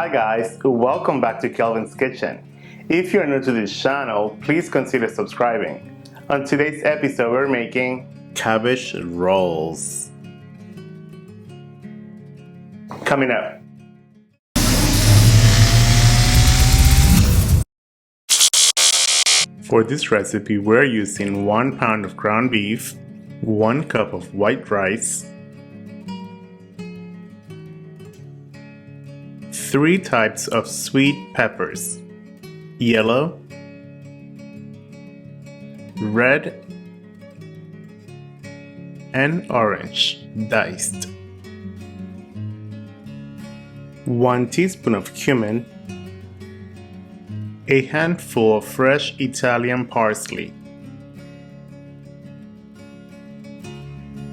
Hi guys, welcome back to Kelvin's Kitchen. If you're new to this channel, please consider subscribing. On today's episode, we're making cabbage rolls. Coming up. For this recipe, we're using 1 pound of ground beef, 1 cup of white rice, 3 types of sweet peppers: yellow, red, and orange, diced, 1 teaspoon of cumin, a handful of fresh Italian parsley,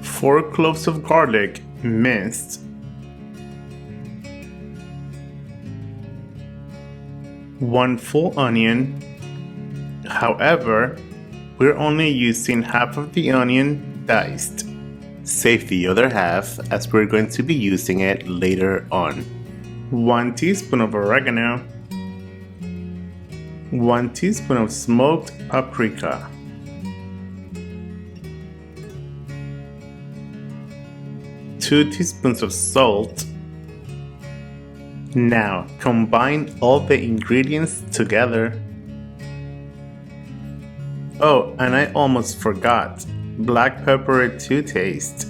4 cloves of garlic minced, 1 full onion. However, we're only using half of the onion diced. Save the other half as we're going to be using it later on. 1 teaspoon of oregano, 1 teaspoon of smoked paprika, 2 teaspoons of salt. Now combine all the ingredients together. Oh, and I almost forgot, black pepper to taste.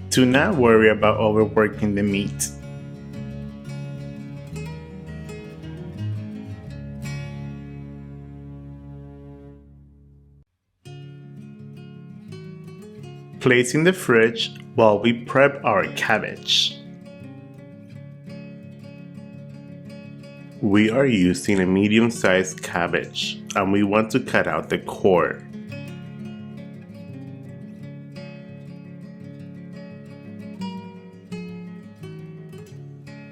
Do not worry about overworking the meat. Place in the fridge while we prep our cabbage. We are using a medium-sized cabbage and we want to cut out the core.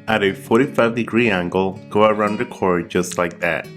At a 45-degree angle, go around the core just like that.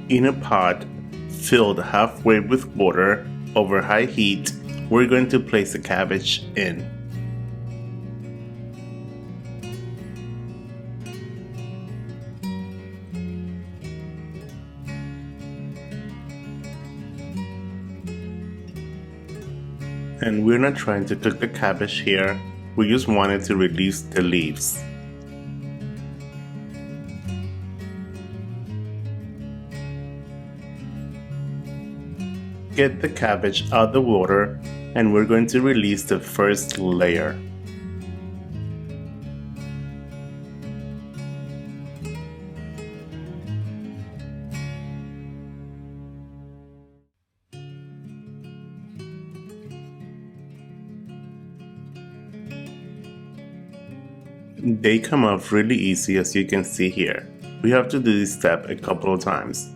In a pot filled halfway with water over high heat, we're going to place the cabbage in. And we're not trying to cook the cabbage here, we just wanted to release the leaves. Get the cabbage out of the water and we're going to release the first layer. They come off really easy, as you can see here. We have to do this step a couple of times.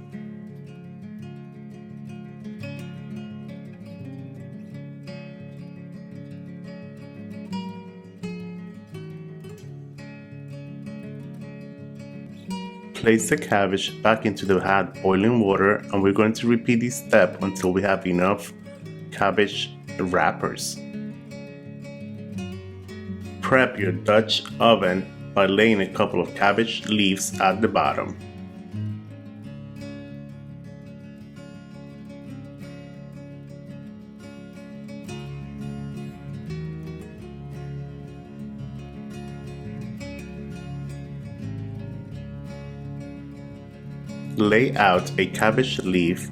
Place the cabbage back into the hot boiling water and we're going to repeat this step until we have enough cabbage wrappers. Prep your Dutch oven by laying a couple of cabbage leaves at the bottom. Lay out a cabbage leaf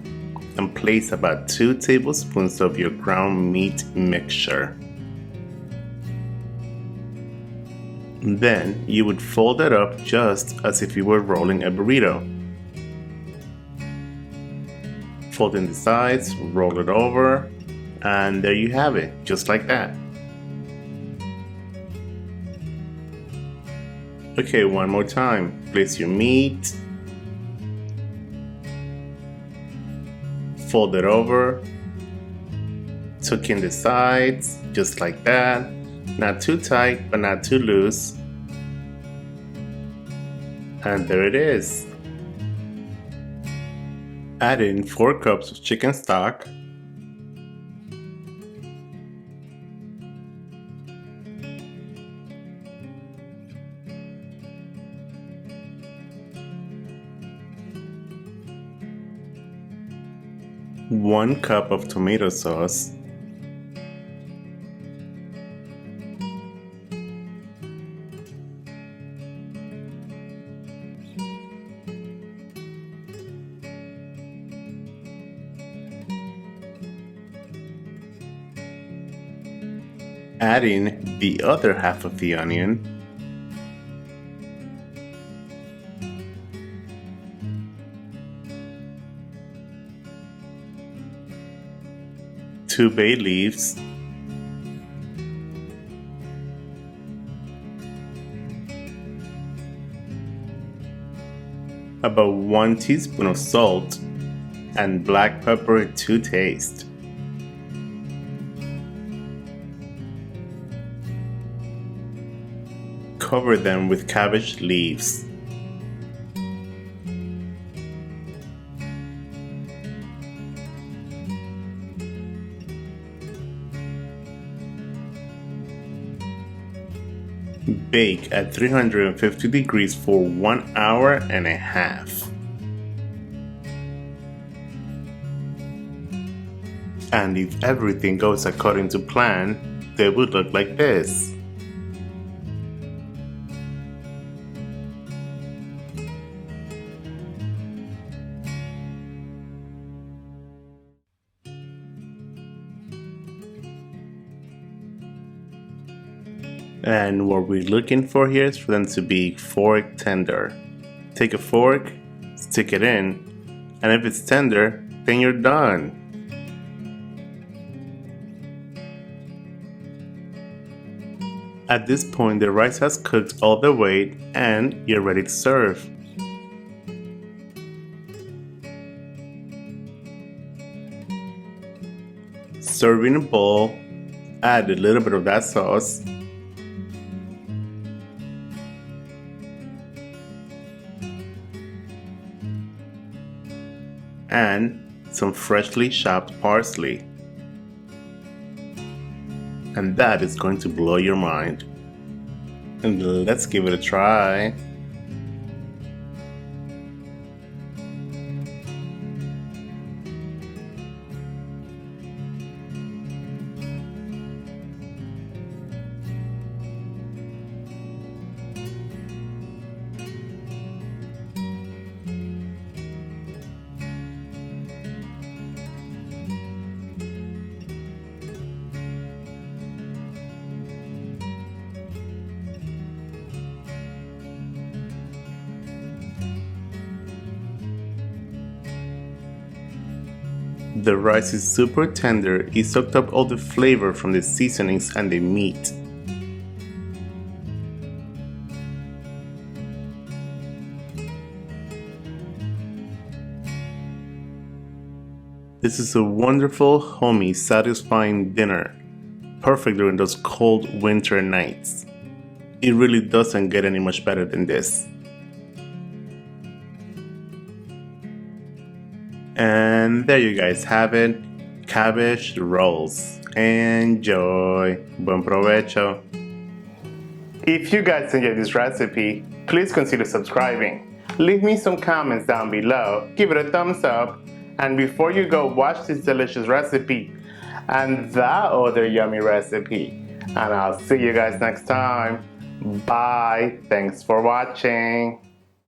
and place about 2 tablespoons of your ground meat mixture. Then you would fold it up just as if you were rolling a burrito. Fold in the sides, roll it over, and there you have it, just like that. Okay, one more time. Place your meat. Fold it over. Tuck in the sides, just like that. Not too tight, but not too loose. And there it is. Add in 4 cups of chicken stock. One cup of tomato sauce. Add in the other half of the onion. Two bay leaves. About 1 teaspoon of salt and black pepper to taste. Cover them with cabbage leaves. Bake at 350 degrees for 1 hour and a half. And if everything goes according to plan, they would look like this. And what we're looking for here is for them to be fork tender. Take a fork, stick it in, and if it's tender, then you're done. At this point, the rice has cooked all the way and you're ready to serve. Serve in a bowl, add a little bit of that sauce. And some freshly chopped parsley. And that is going to blow your mind. And let's give it a try. The rice is super tender, it soaked up all the flavor from the seasonings and the meat. This is a wonderful, homey, satisfying dinner, perfect during those cold winter nights. It really doesn't get any much better than this. And there you guys have it, cabbage rolls. Enjoy. Buen provecho. If you guys enjoyed this recipe, please consider subscribing. Leave me some comments down below, give it a thumbs up, and before you go, watch this delicious recipe and that other yummy recipe. And I'll see you guys next time. Bye. Thanks for watching.